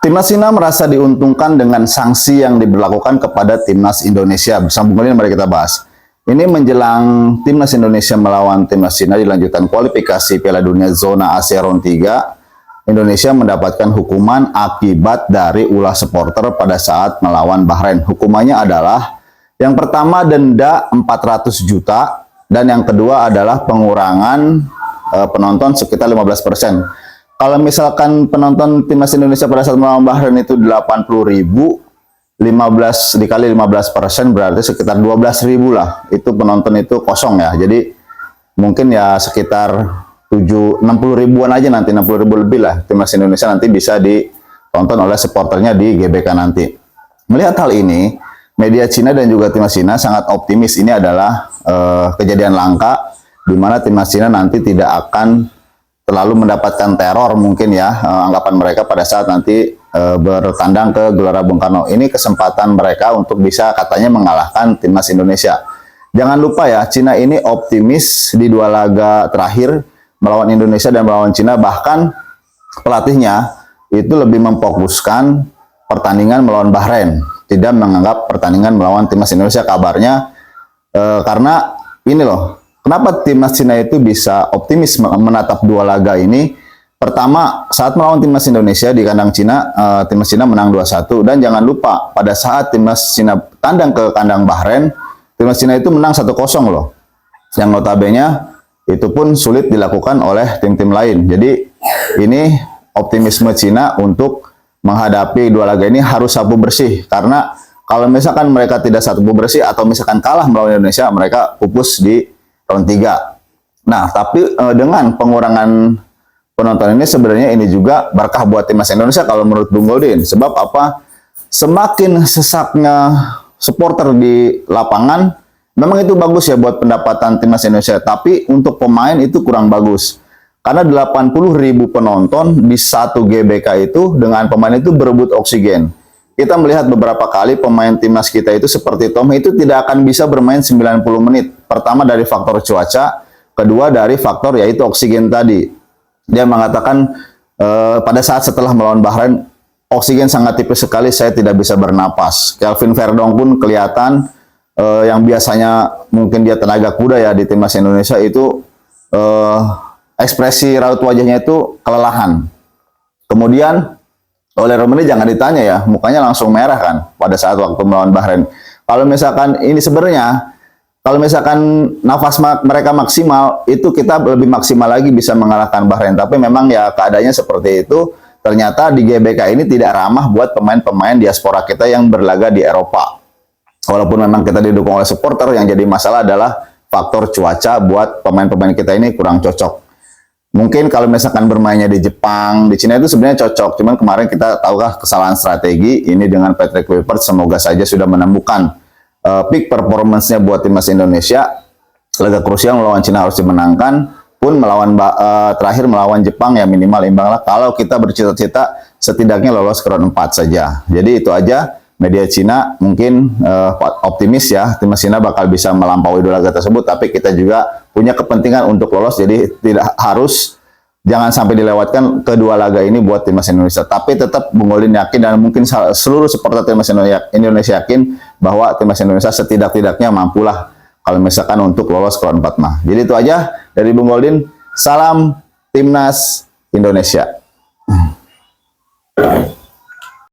Timnas Cina merasa diuntungkan dengan sanksi yang diberlakukan kepada Timnas Indonesia. Bersama Bung Olin, mari kita bahas. Ini menjelang Timnas Indonesia melawan Timnas Cina di lanjutan kualifikasi Piala Dunia Zona Asia Round 3. Indonesia mendapatkan hukuman akibat dari ulah supporter pada saat melawan Bahrain. Hukumannya adalah yang pertama denda 400 juta dan yang kedua adalah pengurangan penonton sekitar 15%. Kalau misalkan penonton Timnas Indonesia pada saat melawan Bahrain itu 80.000, 15 dikali 15% berarti sekitar 12.000 lah. Itu penonton itu kosong ya. Jadi mungkin ya sekitar 60 ribuan aja nanti, 60 ribu lebih lah Timnas Indonesia nanti bisa ditonton oleh supporternya di GBK nanti. Melihat hal ini, media Cina dan juga Timnas Cina sangat optimis ini adalah kejadian langka di mana Timnas Cina nanti tidak akan terlalu mendapatkan teror mungkin ya anggapan mereka pada saat nanti bertandang ke Gelora Bung Karno. Ini kesempatan mereka untuk bisa katanya mengalahkan Timnas Indonesia. Jangan lupa ya, Cina ini optimis di dua laga terakhir melawan Indonesia dan melawan Cina. Bahkan pelatihnya itu lebih memfokuskan pertandingan melawan Bahrain, tidak menganggap pertandingan melawan Timnas Indonesia. Kabarnya karena ini loh, kenapa Timnas Cina itu bisa optimis menatap dua laga ini? Pertama, saat melawan Timnas Indonesia di kandang Cina, Timnas Cina menang 2-1. Dan jangan lupa, pada saat Timnas Cina tandang ke kandang Bahrain, Timnas Cina itu menang 1-0 loh. Yang notabene itu pun sulit dilakukan oleh tim-tim lain. Jadi ini optimisme Cina untuk menghadapi dua laga ini harus sapu bersih. Karena kalau misalkan mereka tidak sapu bersih atau misalkan kalah melawan Indonesia, mereka pupus di round 3. Nah, tapi dengan pengurangan penonton ini sebenarnya ini juga berkah buat Timnas Indonesia kalau menurut Bung Goldin. Sebab apa? Semakin sesaknya supporter di lapangan, memang itu bagus ya buat pendapatan Timnas Indonesia. Tapi untuk pemain itu kurang bagus. Karena 80.000 penonton di satu GBK itu dengan pemain itu berebut oksigen. Kita melihat beberapa kali pemain timnas kita itu seperti Tom itu tidak akan bisa bermain 90 menit. Pertama dari faktor cuaca, kedua dari faktor yaitu oksigen tadi. Dia mengatakan pada saat setelah melawan Bahrain, oksigen sangat tipis sekali, saya tidak bisa bernapas. Kelvin Verdong pun kelihatan yang biasanya mungkin dia tenaga kuda ya di timnas Indonesia itu ekspresi raut wajahnya itu kelelahan. Kemudian oleh Romani jangan ditanya ya, mukanya langsung merah kan pada saat waktu melawan Bahrain. Kalau misalkan ini sebenarnya, kalau misalkan nafas mereka maksimal, itu kita lebih maksimal lagi bisa mengalahkan Bahrain. Tapi memang ya keadaannya seperti itu. Ternyata di GBK ini tidak ramah buat pemain-pemain diaspora kita yang berlaga di Eropa. Walaupun memang kita didukung oleh supporter, yang jadi masalah adalah faktor cuaca buat pemain-pemain kita ini kurang cocok. Mungkin kalau misalkan bermainnya di Jepang, di Cina itu sebenarnya cocok. Cuman kemarin kita tahukah kesalahan strategi ini dengan Patrick Kluivert, semoga saja sudah menemukan peak performance-nya buat timnas Indonesia. Laga krusial melawan Cina harus dimenangkan. Pun melawan terakhir melawan Jepang ya minimal imbang lah. Kalau kita bercita-cita setidaknya lolos ke round 4 saja. Jadi itu aja. Media Cina mungkin optimis ya timnas Cina bakal bisa melampaui dua laga tersebut, tapi kita juga punya kepentingan untuk lolos, jadi tidak harus, jangan sampai dilewatkan kedua laga ini buat timnas Indonesia. Tapi tetap Bung Olin yakin dan mungkin seluruh supporter timnas Indonesia yakin bahwa timnas Indonesia setidak-tidaknya mampulah kalau misalkan untuk lolos ke round 4 mah. Jadi itu aja dari Bung Olin. Salam Timnas Indonesia.